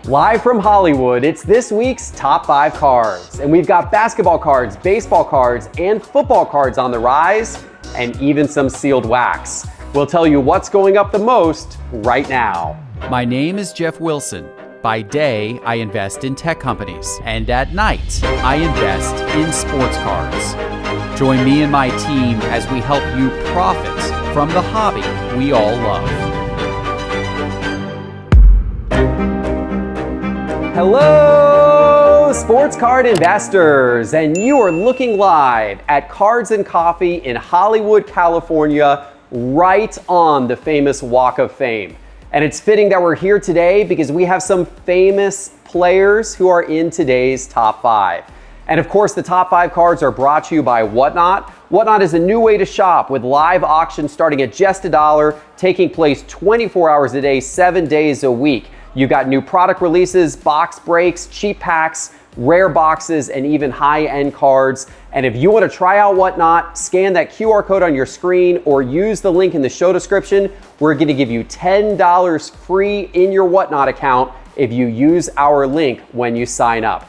Live from Hollywood, it's this week's Top 5 Cards. And we've got basketball cards, baseball cards, and football cards on the rise, and even some sealed wax. We'll tell you what's going up the most right now. My name is Jeff Wilson. By day, I invest in tech companies, and at night, I invest in sports cards. Join me and my team as we help you profit from the hobby we all love. Hello, sports card investors, and you are looking live at Cards and Coffee in Hollywood, California, right on the famous Walk of Fame. And it's fitting that we're here today because we have some famous players who are in today's top 5. And of course, the top 5 cards are brought to you by Whatnot. Whatnot is a new way to shop with live auctions starting at just $1, taking place 24 hours a day, 7 days a week. You've got new product releases, box breaks, cheap packs, rare boxes, and even high-end cards. And if you want to try out Whatnot, scan that QR code on your screen or use the link in the show description. We're going to give you $10 free in your Whatnot account if you use our link when you sign up.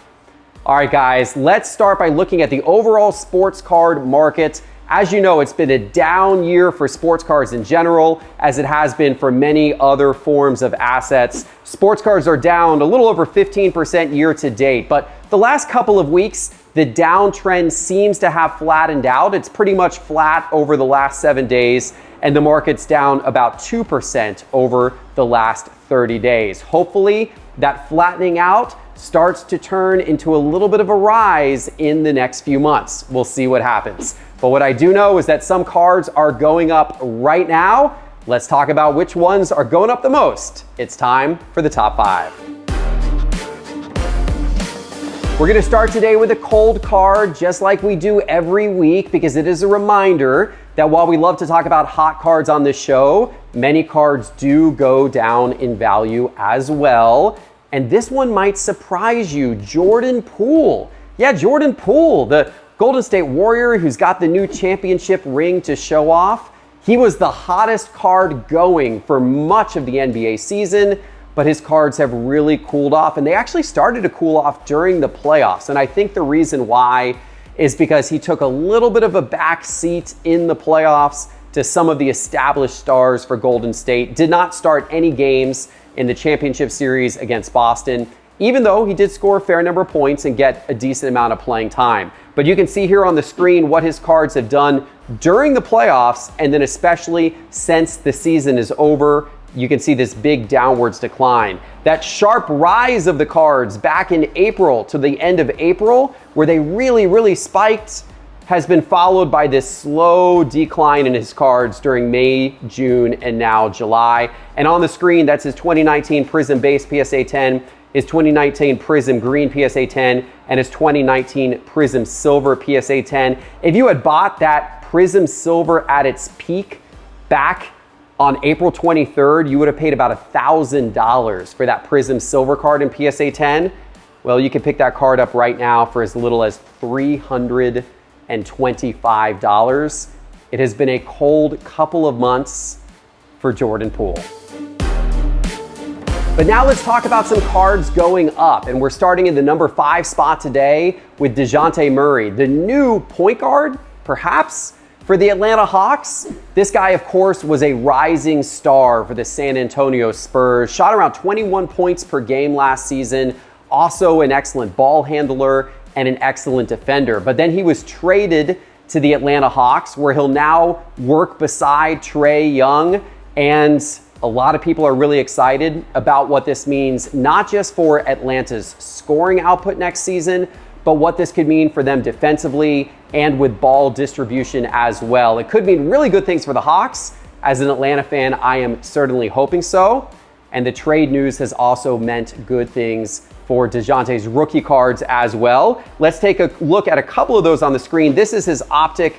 All right, guys, let's start by looking at the overall sports card market. As you know, it's been a down year for sports cards in general, as it has been for many other forms of assets. Sports cards are down a little over 15% year to date, but the last couple of weeks, the downtrend seems to have flattened out. It's pretty much flat over the last 7 days, and the market's down about 2% over the last 30 days. Hopefully, that flattening out starts to turn into a little bit of a rise in the next few months. We'll see what happens. But what I do know is that some cards are going up right now. Let's talk about which ones are going up the most. It's time for the top 5. We're going to start today with a cold card, just like we do every week, because it is a reminder that while we love to talk about hot cards on this show, many cards do go down in value as well. And this one might surprise you, Jordan Poole. Yeah, Jordan Poole, the Golden State Warrior who's got the new championship ring to show off. He was the hottest card going for much of the NBA season, but his cards have really cooled off, and they actually started to cool off during the playoffs. And I think the reason why is because he took a little bit of a back seat in the playoffs to some of the established stars for Golden State. Did not start any games in the championship series against Boston, even though he did score a fair number of points and get a decent amount of playing time. But you can see here on the screen what his cards have done during the playoffs, and then especially since the season is over. You can see this big downwards decline. That sharp rise of the cards back in April to the end of April, where they really spiked, has been followed by this slow decline in his cards during May, June, and now July. And on the screen, that's his 2019 Prism Base PSA 10, his 2019 Prism Green PSA 10, and his 2019 Prism Silver PSA 10. If you had bought that Prism Silver at its peak back on April 23rd, you would have paid about $1,000 for that Prism Silver card in PSA 10. Well, you can pick that card up right now for as little as $325. It has been a cold couple of months for Jordan Poole. But now let's talk about some cards going up, and we're starting in the number 5 spot today with DeJounte Murray, the new point guard, perhaps, for the Atlanta Hawks. This guy, of course, was a rising star for the San Antonio Spurs, shot around 21 points per game last season, also an excellent ball handler and an excellent defender. But then he was traded to the Atlanta Hawks, where he'll now work beside Trae Young, and a lot of people are really excited about what this means, not just for Atlanta's scoring output next season, but what this could mean for them defensively and with ball distribution as well. It could mean really good things for the Hawks. As an Atlanta fan, I am certainly hoping so. And the trade news has also meant good things for DeJounte's rookie cards as well. Let's take a look at a couple of those on the screen. This is his Optic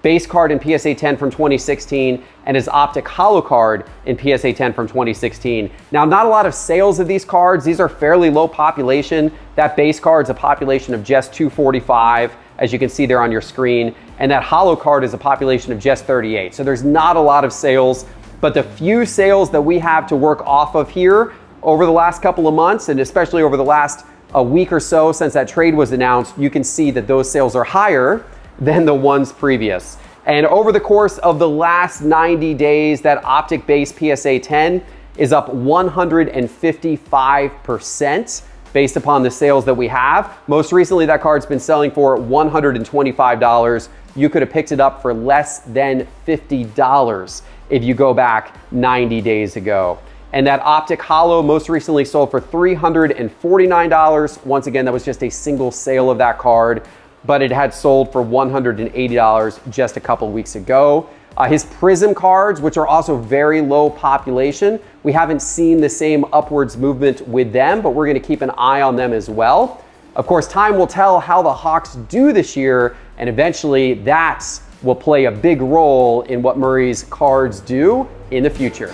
base card in PSA 10 from 2016 and his Optic Holo card in PSA 10 from 2016. Now, not a lot of sales of these cards. These are fairly low population. That base card's a population of just 245, as you can see there on your screen, and that Holo card is a population of just 38. So there's not a lot of sales, but the few sales that we have to work off of here over the last couple of months, and especially over the last week or so since that trade was announced, you can see that those sales are higher than the ones previous. And over the course of the last 90 days, that optic base PSA 10 is up 155% based upon the sales that we have. Most recently, that card's been selling for $125. You could have picked it up for less than $50 if you go back 90 days ago. And that optic holo most recently sold for $349. Once again, that was just a single sale of that card, but it had sold for $180 just a couple weeks ago. His Prism cards, which are also very low population, we haven't seen the same upwards movement with them, but we're gonna keep an eye on them as well. Of course, time will tell how the Hawks do this year, and eventually that will play a big role in what Murray's cards do in the future.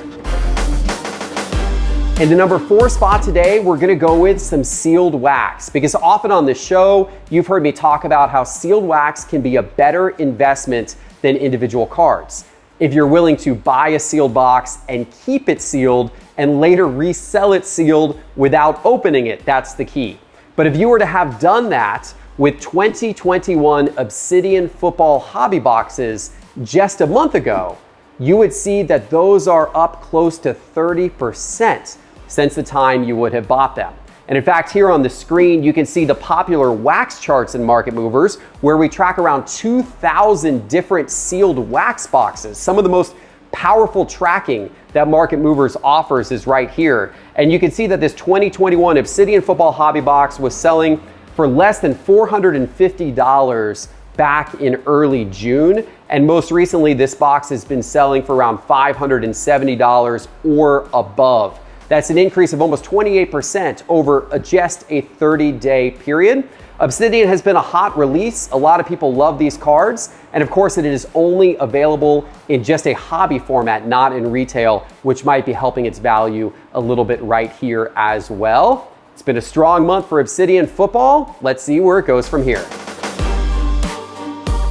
In the number 4 spot today, we're gonna go with some sealed wax, because often on this show, you've heard me talk about how sealed wax can be a better investment than individual cards. If you're willing to buy a sealed box and keep it sealed and later resell it sealed without opening it, that's the key. But if you were to have done that with 2021 Obsidian football hobby boxes just a month ago, you would see that those are up close to 30% since the time you would have bought them. And in fact, here on the screen, you can see the popular wax charts in Market Movers, where we track around 2,000 different sealed wax boxes. Some of the most powerful tracking that Market Movers offers is right here. And you can see that this 2021 Obsidian football hobby box was selling for less than $450 back in early June. And most recently, this box has been selling for around $570 or above. That's an increase of almost 28% over just a 30-day period. Obsidian has been a hot release. A lot of people love these cards. And of course, it is only available in just a hobby format, not in retail, which might be helping its value a little bit right here as well. It's been a strong month for Obsidian football. Let's see where it goes from here.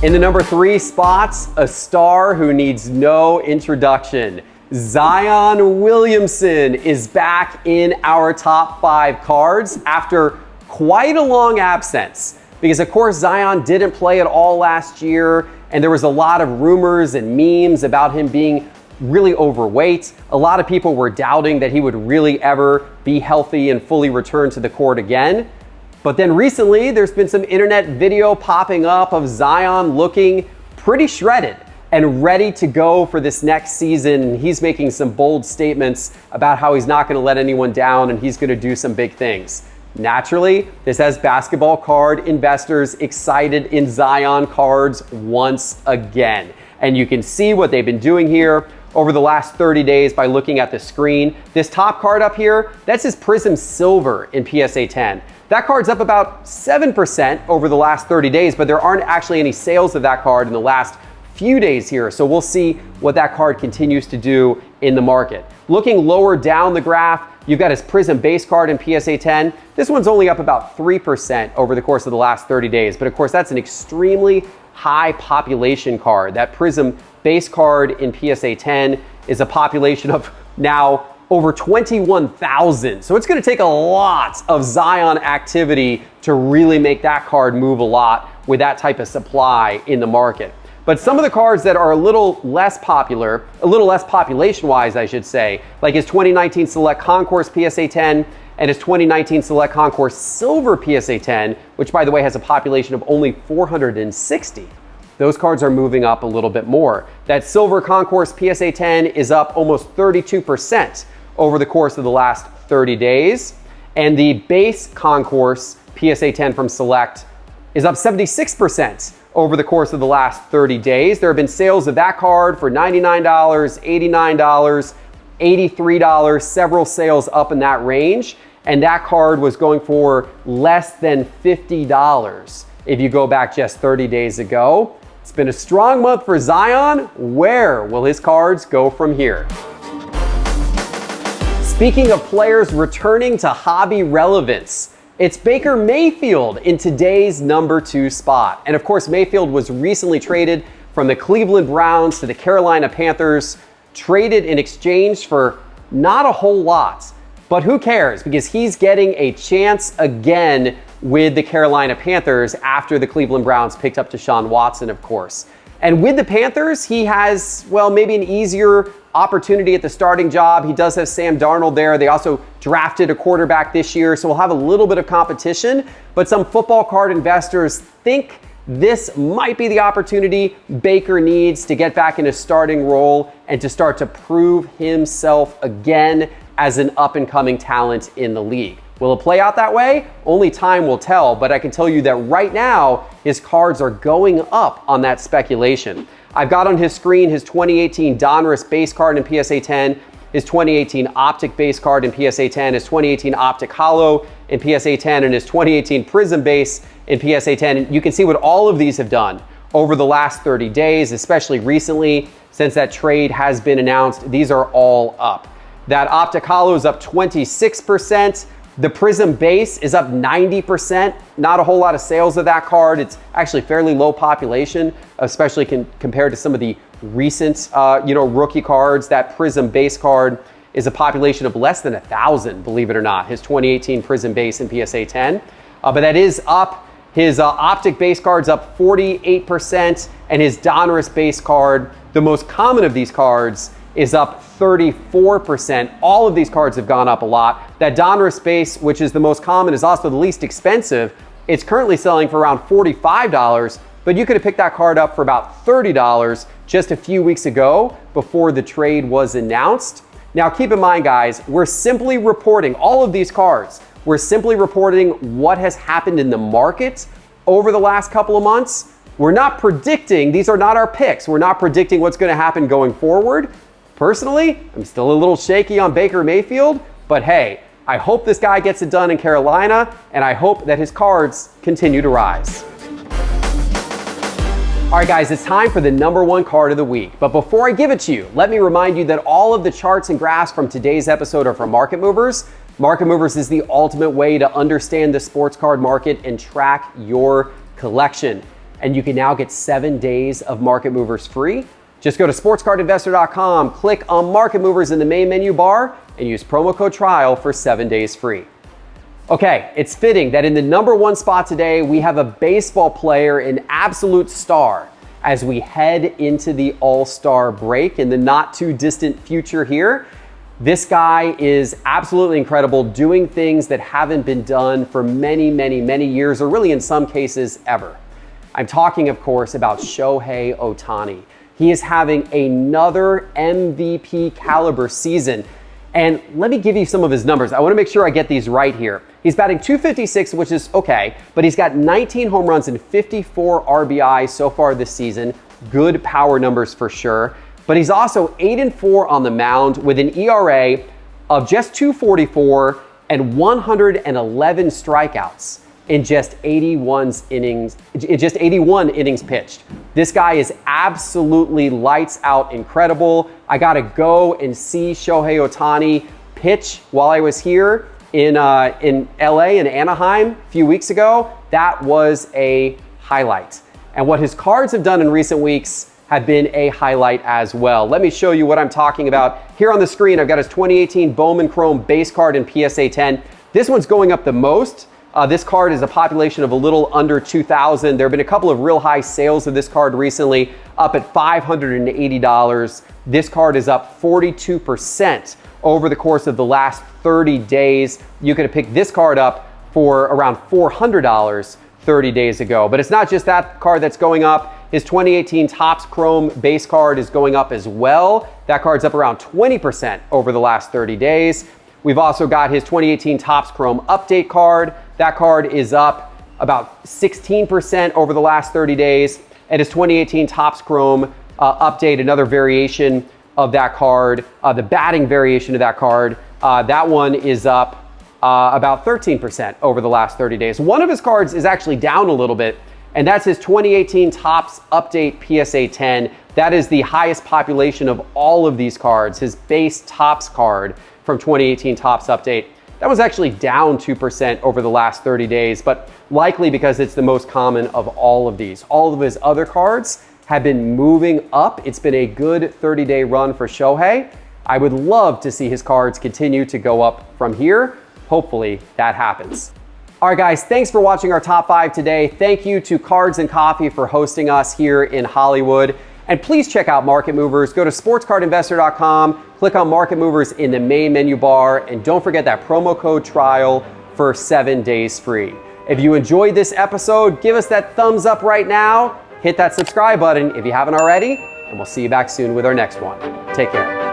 In the number 3 spots, a star who needs no introduction. Zion Williamson is back in our top 5 cards after quite a long absence. Because of course, Zion didn't play at all last year, and there was a lot of rumors and memes about him being really overweight. A lot of people were doubting that he would really ever be healthy and fully return to the court again. But then recently, there's been some internet video popping up of Zion looking pretty shredded and ready to go for this next season. He's making some bold statements about how he's not going to let anyone down and he's going to do some big things. Naturally, this has basketball card investors excited in Zion cards once again. And you can see what they've been doing here over the last 30 days by looking at the screen. This top card up here, that's his Prism Silver in PSA 10. That card's up about 7% over the last 30 days, but there aren't actually any sales of that card in the last few days here. So we'll see what that card continues to do in the market. Looking lower down the graph, you've got his Prism base card in PSA 10. This one's only up about 3% over the course of the last 30 days. But of course, that's an extremely high population card. That Prism base card in PSA 10 is a population of now over 21,000. So it's going to take a lot of Zion activity to really make that card move a lot with that type of supply in the market. But some of the cards that are a little less popular, a little less population-wise, I should say, like his 2019 Select Concourse PSA 10 and his 2019 Select Concourse Silver PSA 10, which by the way has a population of only 460. Those cards are moving up a little bit more. That Silver Concourse PSA 10 is up almost 32% over the course of the last 30 days. And the base Concourse PSA 10 from Select is up 76% over the course of the last 30 days. There have been sales of that card for $99, $89, $83, several sales up in that range. And that card was going for less than $50 if you go back just 30 days ago. It's been a strong month for Zion. Where will his cards go from here? Speaking of players returning to hobby relevance, it's Baker Mayfield in today's number 2 spot. And of course, Mayfield was recently traded from the Cleveland Browns to the Carolina Panthers, traded in exchange for not a whole lot. But who cares? Because he's getting a chance again with the Carolina Panthers after the Cleveland Browns picked up Deshaun Watson, of course. And with the Panthers, he has, well, maybe an easier opportunity at the starting job. He does have Sam Darnold there. They also drafted a quarterback this year, so we'll have a little bit of competition. But some football card investors think this might be the opportunity Baker needs to get back in a starting role and to start to prove himself again as an up-and-coming talent in the league. Will it play out that way? Only time will tell, but I can tell you that right now, his cards are going up on that speculation. I've got on his screen his 2018 Donruss base card in PSA 10, his 2018 Optic base card in PSA 10, his 2018 Optic Holo in PSA 10, and his 2018 Prism base in PSA 10. And you can see what all of these have done over the last 30 days, especially recently, since that trade has been announced. These are all up. That Optic Holo is up 26%. The Prism base is up 90%. Not a whole lot of sales of that card. It's actually fairly low population, especially compared to some of the recent, rookie cards. That Prism base card is a population of less than 1,000, believe it or not. His 2018 Prism base in PSA 10. But that is up. His Optic base card's up 48%, and his Donruss base card, the most common of these cards, is up 34%. All of these cards have gone up a lot. That Donruss base, which is the most common, is also the least expensive. It's currently selling for around $45, but you could have picked that card up for about $30 just a few weeks ago before the trade was announced. Now keep in mind, guys, we're simply reporting all of these cards. We're simply reporting what has happened in the market over the last couple of months. We're not predicting, these are not our picks. We're not predicting what's going to happen going forward. Personally, I'm still a little shaky on Baker Mayfield, but hey, I hope this guy gets it done in Carolina, and I hope that his cards continue to rise. All right, guys, it's time for the #1 card of the week. But before I give it to you, let me remind you that all of the charts and graphs from today's episode are from Market Movers. Market Movers is the ultimate way to understand the sports card market and track your collection. And you can now get 7 days of Market Movers free. Just go to sportscardinvestor.com, click on Market Movers in the main menu bar, and use promo code TRIAL for 7 days free. Okay, it's fitting that in the #1 spot today, we have a baseball player, an absolute star, as we head into the All-Star break in the not too distant future here. This guy is absolutely incredible, doing things that haven't been done for many, many, many years, or really in some cases ever. I'm talking, of course, about Shohei Ohtani. He is having another MVP caliber season. And let me give you some of his numbers. I want to make sure I get these right here. He's batting .256, which is okay, but he's got 19 home runs and 54 RBI so far this season. Good power numbers for sure. But he's also 8-4 on the mound with an ERA of just .244 and 111 strikeouts in just 81 innings pitched. This guy is absolutely lights out incredible. I got to go and see Shohei Ohtani pitch while I was here in LA and Anaheim a few weeks ago. That was a highlight. And what his cards have done in recent weeks have been a highlight as well. Let me show you what I'm talking about. Here on the screen, I've got his 2018 Bowman Chrome base card in PSA 10. This one's going up the most. This card is a population of a little under 2,000. There have been a couple of real high sales of this card recently, up at $580. This card is up 42% over the course of the last 30 days. You could have picked this card up for around $400 30 days ago. But it's not just that card that's going up. His 2018 Topps Chrome base card is going up as well. That card's up around 20% over the last 30 days. We've also got his 2018 Topps Chrome update card. That card is up about 16% over the last 30 days. And his 2018 Topps Chrome update, another variation of that card, the batting variation of that card, that one is up about 13% over the last 30 days. One of his cards is actually down a little bit, and that's his 2018 Topps Update PSA 10. That is the highest population of all of these cards. His base Topps card from 2018 Topps Update, that was actually down 2% over the last 30 days, but likely because it's the most common of all of these. All of his other cards have been moving up. It's been a good 30-day run for Shohei. I would love to see his cards continue to go up from here. Hopefully that happens. All right, guys, thanks for watching our top 5 today. Thank you to Cards and Coffee for hosting us here in Hollywood. And please check out Market Movers. Go to sportscardinvestor.com, click on Market Movers in the main menu bar, and don't forget that promo code TRIAL for 7 days free. If you enjoyed this episode, give us that thumbs up right now. Hit that subscribe button if you haven't already, and we'll see you back soon with our next one. Take care.